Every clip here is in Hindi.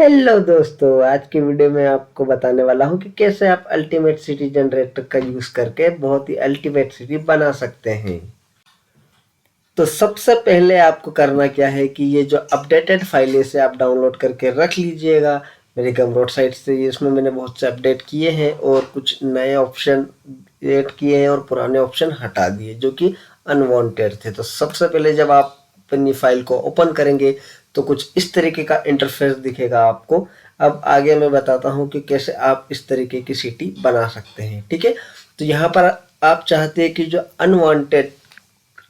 हेलो दोस्तों, आज की वीडियो में आपको बताने वाला हूं कि कैसे आप अल्टीमेट सिटी जनरेटर का यूज करके बहुत ही अल्टीमेट सिटी बना सकते हैं। तो सबसे पहले आपको करना क्या है कि ये जो अपडेटेड फाइल है इसे आप डाउनलोड करके रख लीजिएगा। मेरे गमरोड साइट से इसमें मैंने बहुत से अपडेट किए हैं और कुछ नए ऑप्शन ऐड किए हैं और पुराने ऑप्शन हटा दिए जो कि अनवांटेड थे। तो सबसे पहले जब आप अपनी फाइल को ओपन करेंगे तो कुछ इस तरीके का इंटरफेस दिखेगा आपको। अब आगे मैं बताता हूँ कि कैसे आप इस तरीके की सिटी बना सकते हैं। ठीक है, तो यहाँ पर आप चाहते हैं कि जो अनवांटेड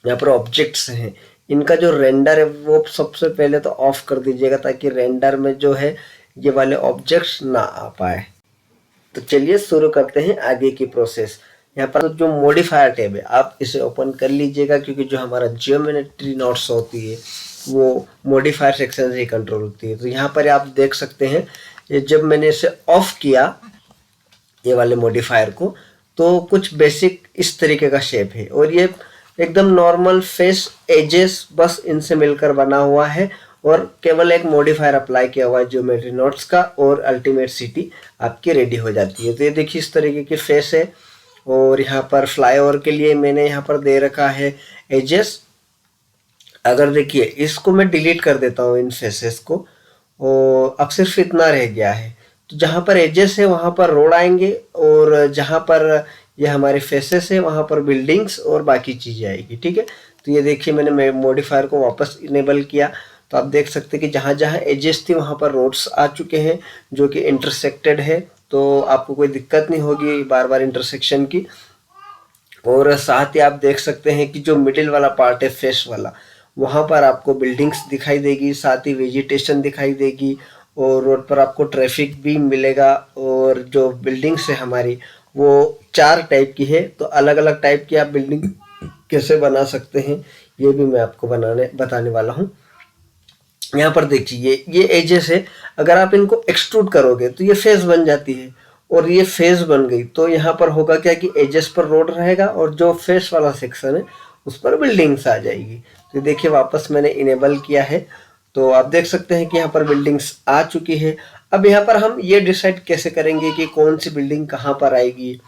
यहाँ पर ऑब्जेक्ट्स हैं इनका जो रेंडर है वो सबसे पहले तो ऑफ कर दीजिएगा ताकि रेंडर में जो है ये वाले ऑब्जेक्ट्स ना आ पाए। तो चलिए शुरू करते हैं आगे की प्रोसेस। यहाँ पर जो मॉडिफायर टैब है आप इसे ओपन कर लीजिएगा क्योंकि जो हमारा जियोमेट्री नोट्स होती है वो मॉडिफायर सेक्शन से कंट्रोल होती है। तो यहाँ पर आप देख सकते हैं ये जब मैंने इसे ऑफ किया ये वाले मॉडिफायर को तो कुछ बेसिक इस तरीके का शेप है और ये एकदम नॉर्मल फेस एजेस बस इनसे मिलकर बना हुआ है और केवल एक मॉडिफायर अप्लाई किया हुआ है ज्योमेट्री नोट्स का और अल्टीमेट सिटी आपकी रेडी हो जाती है। तो ये देखिए इस तरीके की फेस है और यहाँ पर फ्लाईओवर के लिए मैंने यहाँ पर दे रखा है एजेस। अगर देखिए इसको मैं डिलीट कर देता हूँ इन फेसेस को और अब सिर्फ इतना रह गया है। तो जहाँ पर एजेस है वहाँ पर रोड आएंगे और जहाँ पर ये हमारे फेसेस है वहाँ पर बिल्डिंग्स और बाकी चीज़ें आएगी। ठीक है, तो ये देखिए मैंने मॉडिफायर को वापस इनेबल किया तो आप देख सकते हैं कि जहाँ जहाँ एजेस थी वहाँ पर रोड्स आ चुके हैं जो कि इंटरसेक्टेड है। तो आपको कोई दिक्कत नहीं होगी बार बार इंटरसेक्शन की। और साथ ही आप देख सकते हैं कि जो मिडिल वाला पार्ट है फेस वाला वहाँ पर आपको बिल्डिंग्स दिखाई देगी, साथ ही वेजिटेशन दिखाई देगी और रोड पर आपको ट्रैफिक भी मिलेगा। और जो बिल्डिंग्स है हमारी वो 4 टाइप की है। तो अलग अलग टाइप की आप बिल्डिंग कैसे बना सकते हैं ये भी मैं आपको बताने वाला हूँ। यहाँ पर देखिए ये एजेस है, अगर आप इनको एक्सट्रूड करोगे तो ये फेस बन जाती है और ये फेस बन गई तो यहाँ पर होगा क्या कि एजेस पर रोड रहेगा और जो फेस वाला सेक्शन है उस पर बिल्डिंग्स आ जाएगी। तो देखिए वापस मैंने इनेबल किया है तो आप देख सकते हैं कि यहाँ पर बिल्डिंग्स आ चुकी है। अब यहाँ पर हम ये डिसाइड कैसे करेंगे कि कौन सी बिल्डिंग कहाँ पर आएगी।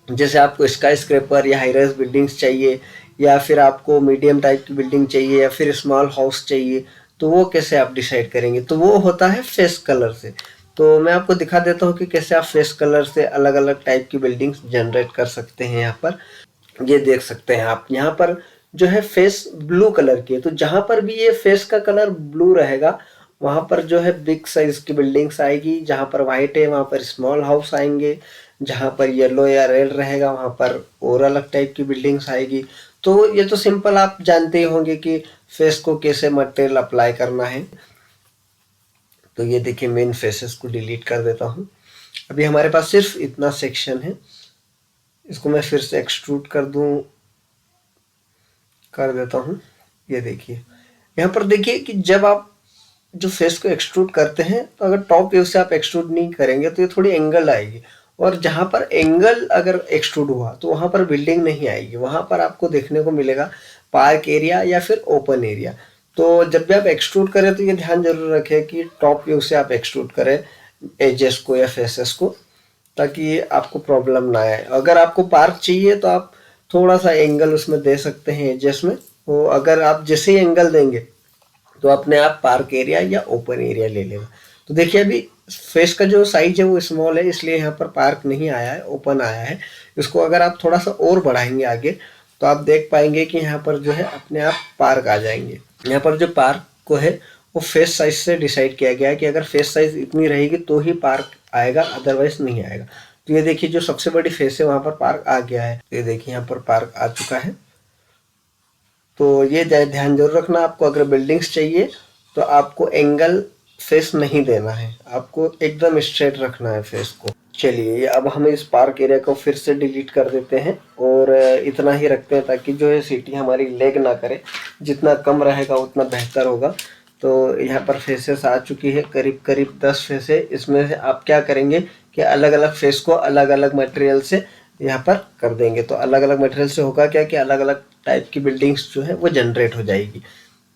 जैसे आपको स्काई स्क्रेपर या हाई राइज बिल्डिंग्स चाहिए या फिर आपको मीडियम टाइप की बिल्डिंग चाहिए या फिर स्मॉल हाउस चाहिए तो वो कैसे आप डिसाइड करेंगे। तो वो होता है फेस कलर से। तो मैं आपको दिखा देता हूँ कि कैसे आप फेस कलर से अलग अलग टाइप की बिल्डिंग्स जनरेट कर सकते हैं। यहाँ पर ये देख सकते हैं आप यहाँ पर जो है फेस ब्लू कलर की है तो जहाँ पर भी ये फेस का कलर ब्लू रहेगा वहाँ पर जो है बिग साइज की बिल्डिंग्स आएगी। जहाँ पर वाइट है वहाँ पर स्मॉल हाउस आएंगे, जहाँ पर येलो या रेड रहेगा वहाँ पर और अलग टाइप की बिल्डिंग्स आएगी। तो ये तो सिंपल आप जानते ही होंगे कि फेस को कैसे मटेरियल अप्लाई करना है। तो ये देखिए मेन फेसेस को डिलीट कर देता हूँ। अभी हमारे पास सिर्फ इतना सेक्शन है, इसको मैं फिर से एक्सट्रूड कर देता हूँ। ये देखिए यहाँ पर देखिए कि जब आप जो फेस को एक्सट्रूड करते हैं तो अगर टॉप व्यू से आप एक्सट्रूड नहीं करेंगे तो ये थोड़ी एंगल आएगी और जहाँ पर एंगल अगर एक्सट्रूड हुआ तो वहाँ पर बिल्डिंग नहीं आएगी, वहाँ पर आपको देखने को मिलेगा पार्क एरिया या फिर ओपन एरिया। तो जब भी आप एक्सट्रूड करें तो ये ध्यान जरूर रखें कि टॉप व्यू से आप एक्सट्रूड करें एजेस को या फेसेस को ताकि आपको प्रॉब्लम ना आए। अगर आपको पार्क चाहिए तो आप थोड़ा सा एंगल उसमें दे सकते हैं एजेस में। तो अगर आप जैसे ही एंगल देंगे तो अपने आप पार्क एरिया या ओपन एरिया ले लेगा। तो देखिए अभी फेस का जो साइज है वो स्मॉल है इसलिए यहाँ पर पार्क नहीं आया है, ओपन आया है। इसको अगर आप थोड़ा सा और बढ़ाएंगे आगे तो आप देख पाएंगे कि यहाँ पर जो है अपने आप पार्क आ जाएंगे। यहाँ पर जो पार्क को है वो फेस साइज से डिसाइड किया गया है कि अगर फेस साइज इतनी रहेगी तो ही पार्क आएगा, अदरवाइज नहीं आएगा। तो ये देखिए जो सबसे बड़ी फेस है वहाँ पर पार्क आ गया है। ये देखिए यहाँ पर पार्क आ चुका है। तो ये ध्यान जरूर रखना, आपको अगर बिल्डिंग्स चाहिए तो आपको एंगल फेस नहीं देना है, आपको एकदम स्ट्रेट रखना है फेस को। चलिए अब हम इस पार्क एरिया को फिर से डिलीट कर देते हैं और इतना ही रखते हैं ताकि जो है सिटी हमारी लेग ना करे, जितना कम रहेगा उतना बेहतर होगा। तो यहाँ पर फेसेस आ चुकी है, करीब करीब 10 फेस है। इसमें से आप क्या करेंगे कि अलग अलग फेस को अलग अलग मटेरियल से यहाँ पर कर देंगे। तो अलग अलग मटेरियल से होगा क्या कि अलग अलग टाइप की बिल्डिंग्स जो है वो जनरेट हो जाएगी।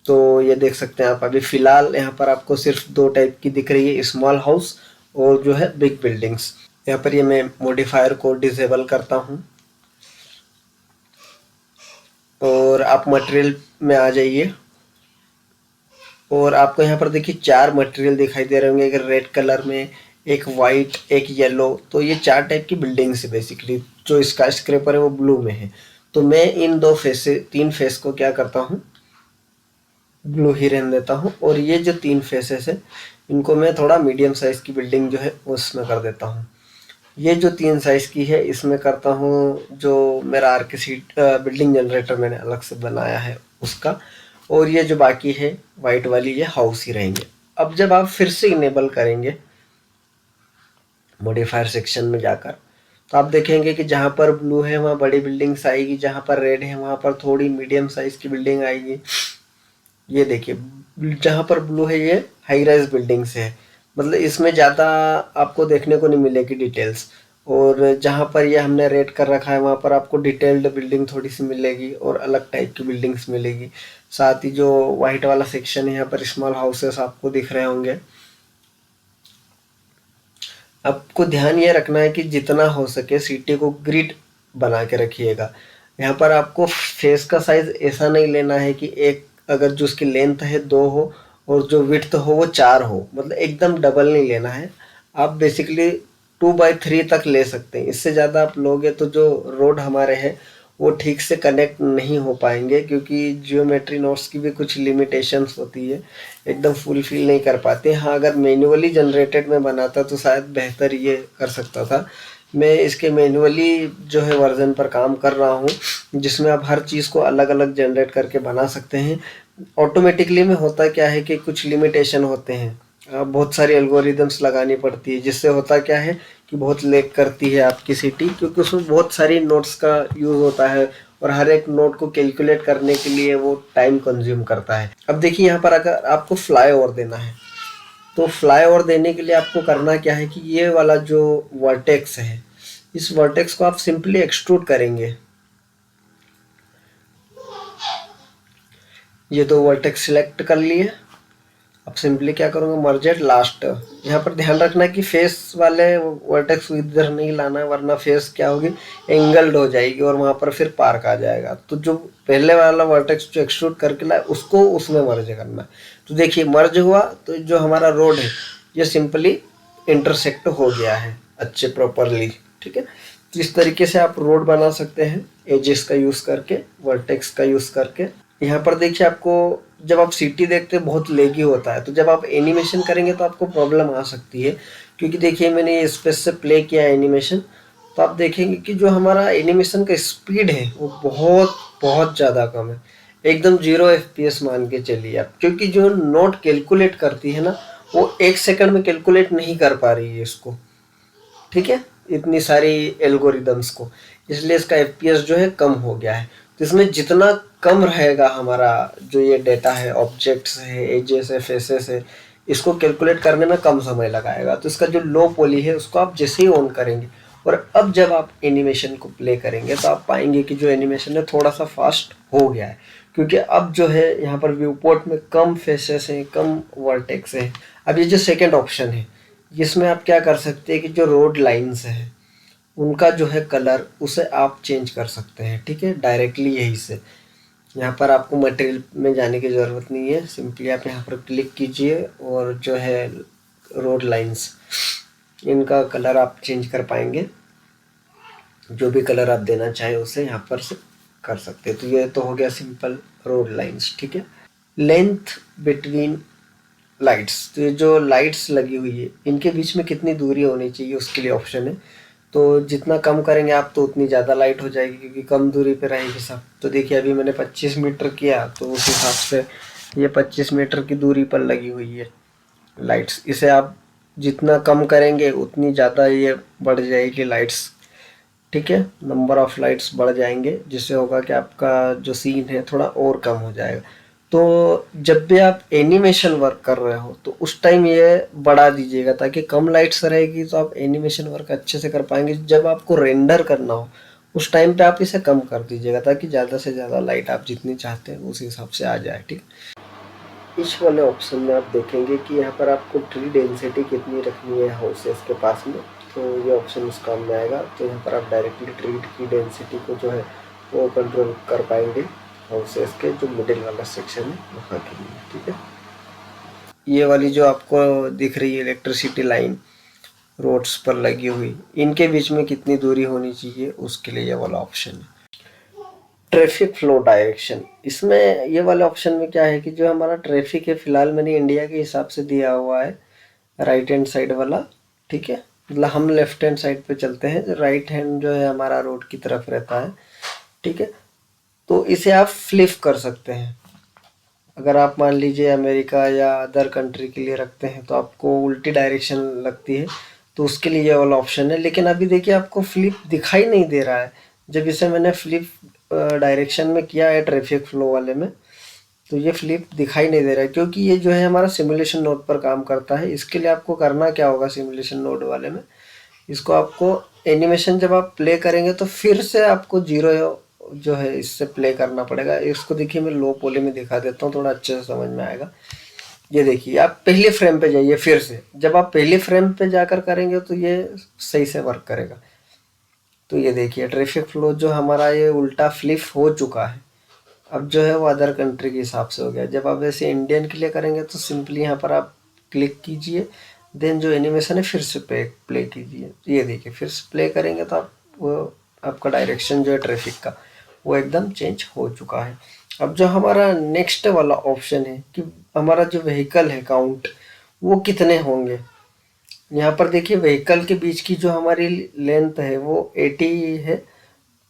तो ये देख सकते हैं आप, अभी फ़िलहाल यहाँ पर आपको सिर्फ 2 टाइप की दिख रही है, स्मॉल हाउस और जो है बिग बिल्डिंग्स। यहाँ पर ये मैं मॉडिफायर को डिसेबल करता हूँ और आप मटेरियल में आ जाइए और आपको यहाँ पर देखिए 4 मटेरियल दिखाई दे रहे होंगे, एक रेड कलर में, एक वाइट, एक येलो। तो ये 4 टाइप की बिल्डिंग्स है बेसिकली। जो स्काई स्क्रेपर है वो ब्लू में है। तो मैं इन 2 फेस से 3 फेस को क्या करता हूँ, ब्लू ही रहने देता हूँ और ये जो 3 फेसेस है इनको मैं थोड़ा मीडियम साइज की बिल्डिंग जो है उसमें कर देता हूँ। ये जो 3 साइज की है इसमें करता हूँ जो मेरा आर के सीट बिल्डिंग जनरेटर मैंने अलग से बनाया है उसका। और ये जो बाकी है वाइट वाली ये हाउस ही रहेंगे। अब जब आप फिर से इनेबल करेंगे मॉडिफायर सेक्शन में जाकर, तो आप देखेंगे कि जहाँ पर ब्लू है वहाँ बड़ी बिल्डिंग्स आएगी, जहाँ पर रेड है वहाँ पर थोड़ी मीडियम साइज की बिल्डिंग आएगी। ये देखिए जहाँ पर ब्लू है ये हाई राइज बिल्डिंग्स है, मतलब इसमें ज़्यादा आपको देखने को नहीं मिलेगी डिटेल्स। और जहाँ पर ये हमने रेड कर रखा है वहाँ पर आपको डिटेल्ड बिल्डिंग थोड़ी सी मिलेगी और अलग टाइप की बिल्डिंग्स मिलेगी। साथ ही जो वाइट वाला सेक्शन है यहाँ पर स्मॉल हाउसेस आपको दिख रहे होंगे। आपको ध्यान ये रखना है कि जितना हो सके सिटी को ग्रिड बना के रखिएगा। यहाँ पर आपको फेस का साइज ऐसा नहीं लेना है कि एक, अगर जो उसकी लेंथ है 2 हो और जो विड्थ हो वो 4 हो, मतलब एकदम डबल नहीं लेना है। आप बेसिकली 2/3 तक ले सकते हैं। इससे ज़्यादा आप लोगे तो जो रोड हमारे हैं वो ठीक से कनेक्ट नहीं हो पाएंगे, क्योंकि जियोमेट्री नोट्स की भी कुछ लिमिटेशंस होती है, एकदम फुलफिल नहीं कर पाते। हाँ, अगर मैन्युअली जनरेटेड में बनाता तो शायद बेहतर ये कर सकता था। मैं इसके मैन्युअली जो है वर्जन पर काम कर रहा हूँ, जिसमें आप हर चीज़ को अलग अलग जनरेट करके बना सकते हैं। ऑटोमेटिकली में होता क्या है कि कुछ लिमिटेशन होते हैं, बहुत सारी एल्गोरिदम्स लगानी पड़ती है, जिससे होता क्या है कि बहुत लैग करती है आपकी सिटी, क्योंकि उसमें बहुत सारी नोट्स का यूज़ होता है और हर एक नोट को कैलकुलेट करने के लिए वो टाइम कंज्यूम करता है। अब देखिए यहाँ पर अगर आपको फ्लाई ओवर देना है, तो फ्लाई ओवर देने के लिए आपको करना क्या है कि ये वाला जो वर्टेक्स है, इस वर्टेक्स को आप सिंपली एक्सट्रूड करेंगे। ये 2 वर्टेक्स सिलेक्ट कर लिए। अब सिंपली क्या करूँगा, मर्ज एट लास्ट। यहाँ पर ध्यान रखना है कि फेस वाले वर्टेक्स इधर नहीं लाना है, वरना फेस क्या होगी, एंगल्ड हो जाएगी और वहाँ पर फिर पार्क आ जाएगा। तो जो पहले वाला वर्टेक्स जो एक्सट्रूड करके लाए उसको उसमें मर्ज करना है। तो देखिए मर्ज हुआ, तो जो हमारा रोड है ये सिंपली इंटरसेक्ट हो गया है अच्छे प्रॉपरली। ठीक है, तो इस तरीके से आप रोड बना सकते हैं एजेस का यूज़ करके, वर्टेक्स का यूज़ करके। यहाँ पर देखिए आपको जब आप सिटी देखते हैं बहुत लेगी होता है, तो जब आप एनिमेशन करेंगे तो आपको प्रॉब्लम आ सकती है। क्योंकि देखिए मैंने ये स्पेस से प्ले किया है एनिमेशन, तो आप देखेंगे कि जो हमारा एनिमेशन का स्पीड है वो बहुत बहुत ज़्यादा कम है, एकदम 0 FPS मान के चलिए आप। क्योंकि जो नोट कैलकुलेट करती है ना, वो 1 सेकंड में कैलकुलेट नहीं कर पा रही है इसको। ठीक है, इतनी सारी एल्गोरिदम्स को, इसलिए इसका FPS जो है कम हो गया है। तो इसमें जितना कम रहेगा हमारा जो ये डेटा है, ऑब्जेक्ट्स है, एजेस है, फेसेस है, इसको कैलकुलेट करने में कम समय लगाएगा। तो इसका जो लो पॉली है उसको आप जैसे ही ऑन करेंगे और अब जब आप एनिमेशन को प्ले करेंगे तो आप पाएंगे कि जो एनिमेशन है थोड़ा सा फास्ट हो गया है, क्योंकि अब जो है यहाँ पर व्यू पोर्ट में कम फेसेस हैं, कम वर्टेक्स हैं। अब ये जो सेकेंड ऑप्शन है, जिसमें आप क्या कर सकते हैं कि जो रोड लाइन्स हैं उनका जो है कलर उसे आप चेंज कर सकते हैं। ठीक है, डायरेक्टली यहीं से। यहाँ पर आपको मटेरियल में जाने की ज़रूरत नहीं है, सिंपली आप यहाँ पर क्लिक कीजिए और जो है रोड लाइन्स, इनका कलर आप चेंज कर पाएंगे। जो भी कलर आप देना चाहें उसे यहाँ पर से कर सकते हैं। तो ये तो हो गया सिंपल रोड लाइन्स। ठीक है, लेंथ बिटवीन लाइट्स, तो ये जो लाइट्स लगी हुई है इनके बीच में कितनी दूरी होनी चाहिए उसके लिए ऑप्शन है। तो जितना कम करेंगे आप तो उतनी ज़्यादा लाइट हो जाएगी, क्योंकि कम दूरी पे रहेगी सब। तो देखिए अभी मैंने 25 मीटर किया, तो उस हिसाब से ये 25 मीटर की दूरी पर लगी हुई है लाइट्स। इसे आप जितना कम करेंगे उतनी ज़्यादा ये बढ़ जाएगी लाइट्स। ठीक है, नंबर ऑफ लाइट्स बढ़ जाएंगे, जिससे होगा कि आपका जो सीन है थोड़ा और कम हो जाएगा। तो जब भी आप एनिमेशन वर्क कर रहे हो तो उस टाइम ये बढ़ा दीजिएगा, ताकि कम लाइट्स रहेगी तो आप एनिमेशन वर्क अच्छे से कर पाएंगे। जब आपको रेंडर करना हो उस टाइम पे आप इसे कम कर दीजिएगा, ताकि ज़्यादा से ज़्यादा लाइट आप जितनी चाहते हैं उस हिसाब से आ जाए। ठीक, इस वाले ऑप्शन में आप देखेंगे कि यहाँ पर आपको ट्री डेंसिटी कितनी रखनी है हाउसेस के पास में, तो ये ऑप्शन इस काम में आएगा। तो यहाँ पर आप डायरेक्टली ट्री की डेंसिटी को जो है वो कंट्रोल कर पाएंगे हाउसेस के जो मिडिल वाला सेक्शन है वहाँ के लिए, ठीक है। ये वाली जो आपको दिख रही है इलेक्ट्रिसिटी लाइन रोड्स पर लगी हुई, इनके बीच में कितनी दूरी होनी चाहिए उसके लिए ये वाला ऑप्शन है। ट्रैफिक फ्लो डायरेक्शन, इसमें ये वाले ऑप्शन में क्या है कि जो हमारा ट्रैफिक है, फिलहाल मैंने इंडिया के हिसाब से दिया हुआ है राइट हैंड साइड वाला, ठीक है। मतलब हम लेफ्ट हैंड साइड पे चलते हैं, राइट हैंड जो है हमारा रोड की तरफ रहता है, ठीक है। तो इसे आप फ्लिप कर सकते हैं। अगर आप मान लीजिए अमेरिका या अदर कंट्री के लिए रखते हैं तो आपको उल्टी डायरेक्शन लगती है, तो उसके लिए ये वाला ऑप्शन है। लेकिन अभी देखिए आपको फ्लिप दिखाई नहीं दे रहा है। जब इसे मैंने फ्लिप डायरेक्शन में किया है ट्रैफिक फ्लो वाले में, तो ये फ्लिप दिखाई नहीं दे रहा है, क्योंकि ये जो है हमारा सिमुलेशन नोड पर काम करता है। इसके लिए आपको करना क्या होगा सिमुलेशन नोड वाले में, इसको आपको एनिमेशन जब आप प्ले करेंगे तो फिर से आपको जीरो जो है इससे प्ले करना पड़ेगा। इसको देखिए मैं लो पोली में दिखा देता हूँ, थोड़ा अच्छे से समझ में आएगा। ये देखिए आप पहले फ्रेम पे जाइए, फिर से जब आप पहले फ्रेम पे जाकर करेंगे तो ये सही से वर्क करेगा। तो ये देखिए ट्रैफिक फ्लो जो हमारा ये उल्टा फ्लिप हो चुका है। अब जो है वो अदर कंट्री के हिसाब से हो गया। जब आप ऐसे इंडियन के लिए करेंगे तो सिंपली यहाँ पर आप क्लिक कीजिए, देन जो एनिमेशन है फिर से प्ले कीजिए। ये देखिए फिर से प्ले करेंगे तो आप वो आपका डायरेक्शन जो है ट्रैफिक का वो एकदम चेंज हो चुका है। अब जो हमारा नेक्स्ट वाला ऑप्शन है कि हमारा जो व्हीकल है काउंट वो कितने होंगे। यहाँ पर देखिए व्हीकल के बीच की जो हमारी लेंथ है वो 80 है,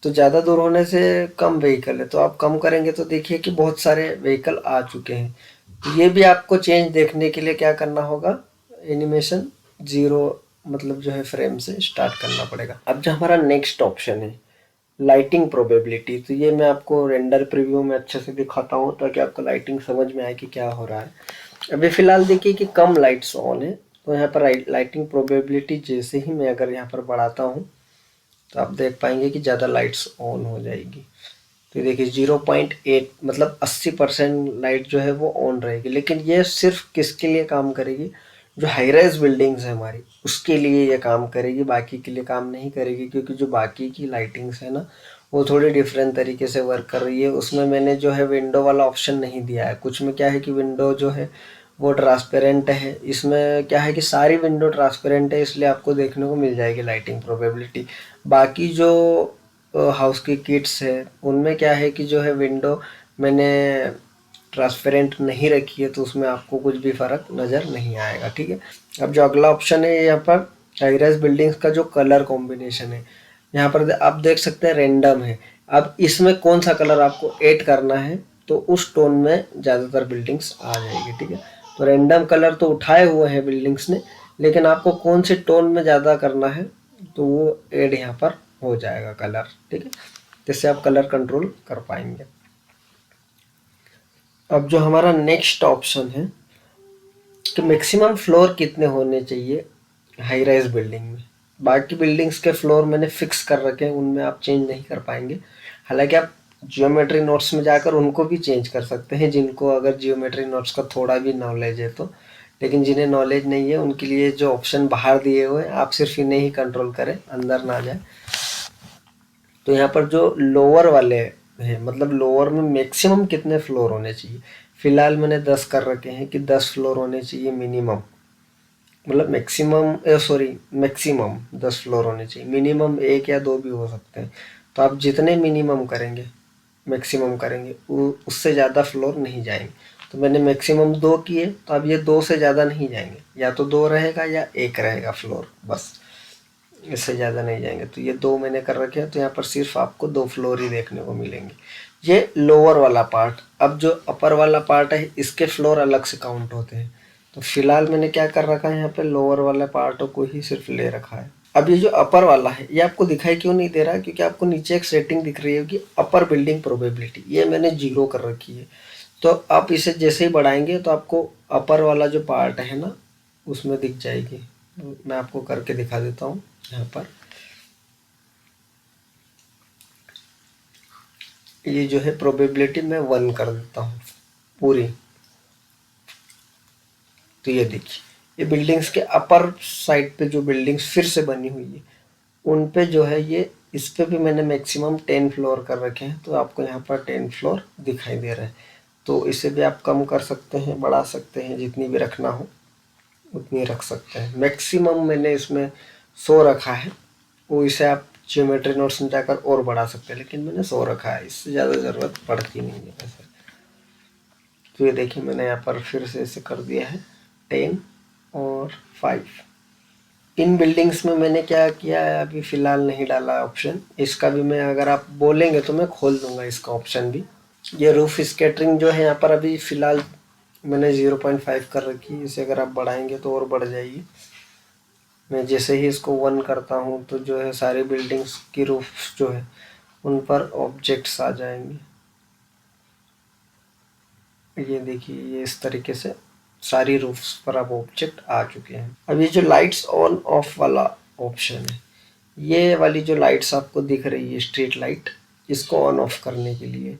तो ज़्यादा दूर होने से कम व्हीकल है, तो आप कम करेंगे तो देखिए कि बहुत सारे व्हीकल आ चुके हैं। तो ये भी आपको चेंज देखने के लिए क्या करना होगा, एनिमेशन जीरो मतलब जो है फ्रेम से स्टार्ट करना पड़ेगा। अब जो हमारा नेक्स्ट ऑप्शन है लाइटिंग प्रोबेबिलिटी, तो ये मैं आपको रेंडर प्रीव्यू में अच्छे से दिखाता हूँ ताकि आपको लाइटिंग समझ में आए कि क्या हो रहा है। अभी फ़िलहाल देखिए कि कम लाइट्स ऑन है, तो यहाँ पर लाइटिंग प्रोबेबिलिटी जैसे ही मैं अगर यहाँ पर बढ़ाता हूँ तो आप देख पाएंगे कि ज़्यादा लाइट्स ऑन हो जाएगी। तो देखिए 0.8 मतलब 80% लाइट जो है वो ऑन रहेगी। लेकिन ये सिर्फ किसके लिए काम करेगी, जो हाई राइज बिल्डिंग्स है हमारी उसके लिए ये काम करेगी, बाकी के लिए काम नहीं करेगी। क्योंकि जो बाकी की लाइटिंग्स है ना वो थोड़ी डिफरेंट तरीके से वर्क कर रही है। उसमें मैंने जो है विंडो वाला ऑप्शन नहीं दिया है। कुछ में क्या है कि विंडो जो है वो ट्रांसपेरेंट है, इसमें क्या है कि सारी विंडो ट्रांसपेरेंट है, इसलिए आपको देखने को मिल जाएगी लाइटिंग प्रोबेबिलिटी। बाकी जो हाउस की किट्स है उनमें क्या है कि जो है विंडो मैंने ट्रांसपेरेंट नहीं रखी है, तो उसमें आपको कुछ भी फ़र्क नज़र नहीं आएगा, ठीक है। अब जो अगला ऑप्शन है यहाँ पर हाई राइज बिल्डिंग्स का जो कलर कॉम्बिनेशन है, यहाँ पर आप देख सकते हैं रेंडम है। अब इसमें कौन सा कलर आपको ऐड करना है तो उस टोन में ज़्यादातर बिल्डिंग्स आ जाएगी, ठीक है। तो रेंडम कलर तो उठाए हुए हैं बिल्डिंग्स ने, लेकिन आपको कौन से टोन में ज़्यादा करना है तो वो ऐड यहाँ पर हो जाएगा कलर, ठीक है। जिससे आप कलर कंट्रोल कर पाएंगे। अब जो हमारा नेक्स्ट ऑप्शन है कि मैक्सिमम फ्लोर कितने होने चाहिए हाई राइज बिल्डिंग में। बाकी बिल्डिंग्स के फ्लोर मैंने फिक्स कर रखे हैं, उनमें आप चेंज नहीं कर पाएंगे। हालांकि आप जियोमेट्री नोट्स में जाकर उनको भी चेंज कर सकते हैं, जिनको अगर जियोमेट्री नोट्स का थोड़ा भी नॉलेज है तो। लेकिन जिन्हें नॉलेज नहीं है उनके लिए जो ऑप्शन बाहर दिए हुए हैं आप सिर्फ इन्हें ही कंट्रोल करें, अंदर ना जाए। तो यहाँ पर जो लोअर वाले हैं मतलब लोअर में मैक्सिमम कितने फ्लोर होने चाहिए, फिलहाल मैंने 10 कर रखे हैं कि 10 फ्लोर होने चाहिए मिनिमम। मतलब मैक्सिमम सॉरी मैक्सिमम 10 फ्लोर होने चाहिए, मिनिमम एक या दो भी हो सकते हैं। तो आप जितने मिनिमम करेंगे मैक्सिमम करेंगे उससे ज़्यादा फ्लोर नहीं जाएंगे। तो मैंने मैक्सिमम 2 किए, तो अब ये 2 से ज़्यादा नहीं जाएंगे, या तो 2 रहेगा या 1 रहेगा फ्लोर, बस इससे ज़्यादा नहीं जाएंगे। तो ये 2 मैंने कर रखे हैं, तो यहाँ पर सिर्फ आपको 2 फ्लोर ही देखने को मिलेंगे। ये लोअर वाला पार्ट। अब जो अपर वाला पार्ट है इसके फ्लोर अलग से काउंट होते हैं। तो फिलहाल मैंने क्या कर रखा है यहाँ पे लोअर वाला पार्ट को ही सिर्फ ले रखा है। अब ये जो अपर वाला है ये आपको दिखाई क्यों नहीं दे रहा है, क्योंकि आपको नीचे एक सेटिंग दिख रही है कि अपर बिल्डिंग प्रोबेबिलिटी, ये मैंने 0 कर रखी है। तो आप इसे जैसे ही बढ़ाएंगे तो आपको अपर वाला जो पार्ट है ना उसमें दिख जाएगी। मैं आपको करके दिखा देता हूँ यहाँ पर। ये जो है प्रोबेबिलिटी मैं 1 कर देता हूँ पूरी। तो ये देखिए, ये बिल्डिंग्स के अपर साइड पे जो बिल्डिंग्स फिर से बनी हुई है उन पे जो है ये, इस पे भी मैंने मैक्सिमम 10 फ्लोर कर रखे हैं, तो आपको यहाँ पर 10 फ्लोर दिखाई दे रहा है। तो इसे भी आप कम कर सकते हैं, बढ़ा सकते हैं, जितनी भी रखना हो उतनी रख सकते हैं। मैक्सिमम मैंने इसमें 100 रखा है, वो इसे आप ज्योमेट्री नोट्स में जाकर और बढ़ा सकते हैं, लेकिन मैंने 100 रखा है, इससे ज़्यादा ज़रूरत पड़ती नहीं है वैसे। तो ये देखिए मैंने यहाँ पर फिर से इसे कर दिया है 10 और 5। इन बिल्डिंग्स में मैंने क्या किया है, अभी फ़िलहाल नहीं डाला ऑप्शन, इसका भी मैं, अगर आप बोलेंगे तो मैं खोल दूंगा इसका ऑप्शन भी। ये रूफ स्कैटरिंग जो है यहाँ पर अभी फ़िलहाल मैंने 0.5 कर रखी है, इसे अगर आप बढ़ाएंगे तो और बढ़ जाएगी। मैं जैसे ही इसको 1 करता हूँ तो जो है सारी बिल्डिंग्स की रूफ जो है उन पर ऑब्जेक्ट्स आ जाएंगे। ये देखिए, ये इस तरीके से सारी रूफ्स पर अब ऑब्जेक्ट आ चुके हैं। अब ये जो लाइट्स ऑन ऑफ वाला ऑप्शन है, ये वाली जो लाइट्स आपको दिख रही है स्ट्रीट लाइट, इसको ऑन ऑफ करने के लिए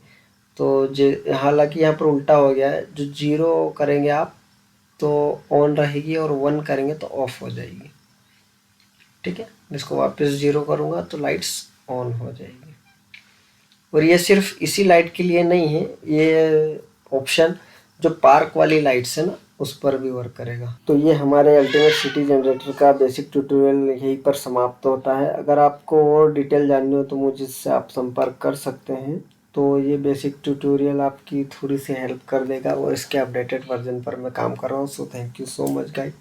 तो जे हालांकि यहाँ पर उल्टा हो गया है, जो 0 करेंगे आप तो ऑन रहेगी और 1 करेंगे तो ऑफ हो जाएगी। ठीक है, इसको वापस 0 करूँगा तो लाइट्स ऑन हो जाएगी। और ये सिर्फ इसी लाइट के लिए नहीं है, ये ऑप्शन जो पार्क वाली लाइट्स है ना उस पर भी वर्क करेगा। तो ये हमारे अल्टीमेट सिटी जनरेटर का बेसिक ट्यूटोरियल यहीं पर समाप्त होता है। अगर आपको और डिटेल जाननी हो तो मुझसे आप संपर्क कर सकते हैं। तो ये बेसिक ट्यूटोरियल आपकी थोड़ी सी हेल्प कर देगा और इसके अपडेटेड वर्जन पर मैं काम कर रहा हूँ। So thank you so much guys.